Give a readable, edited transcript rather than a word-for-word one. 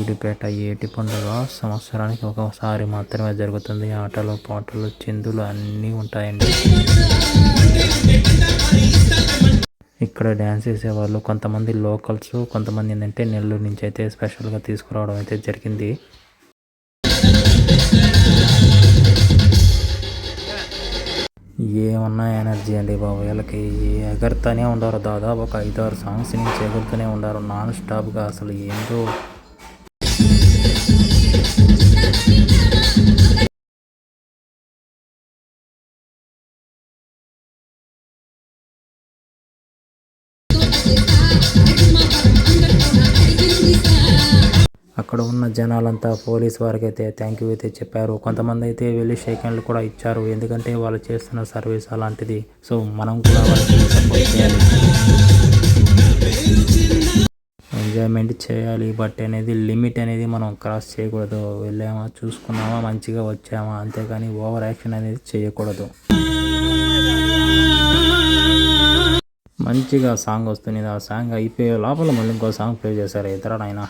సూర్యాపేట ఏటి పండుగ సంవత్సరానికి ఒకసారి మాత్రమే జరుగుతుంది. ఆటలు పాటలు చిందులు అన్నీ ఉంటాయండి. ఇక్కడ డ్యాన్స్ చేసేవాళ్ళు కొంతమంది లోకల్స్, కొంతమంది ఏంటంటే నెల్లూరు నుంచి అయితే స్పెషల్గా తీసుకురావడం అయితే జరిగింది. ఏమన్నా ఎనర్జీ అండి బాబు, వీళ్ళకి ఎగురుతూనే ఉండారు. దాదాపు ఒక 5-6 సాంగ్స్ నుంచి ఎగురుతూనే ఉండారు నాన్ స్టాప్గా. అసలు ఏంటో అక్కడ ఉన్న జనాలంతా పోలీస్ వారికి అయితే థ్యాంక్ యూ అయితే చెప్పారు. కొంతమంది అయితే వెళ్ళి షేక్ హ్యాండ్లు కూడా ఇచ్చారు. ఎందుకంటే వాళ్ళు చేస్తున్న సర్వీస్ అలాంటిది. సో మనం కూడా వాళ్ళకి సపోర్ట్ చేయాలి, ఎంజాయ్మెంట్ చేయాలి. బట్ అనేది లిమిట్ అనేది మనం క్రాస్ చేయకూడదు. వెళ్ళామా చూసుకున్నామా మంచిగా వచ్చామా, అంతేకాని ఓవర్ యాక్షన్ అనేది చేయకూడదు. మంచిగా సాంగ్ వస్తుంది. ఆ సాంగ్ అయిపోయే లోపల మళ్ళీ ఇంకో సాంగ్ ప్లే చేశారు. ఇద్దరు నాయన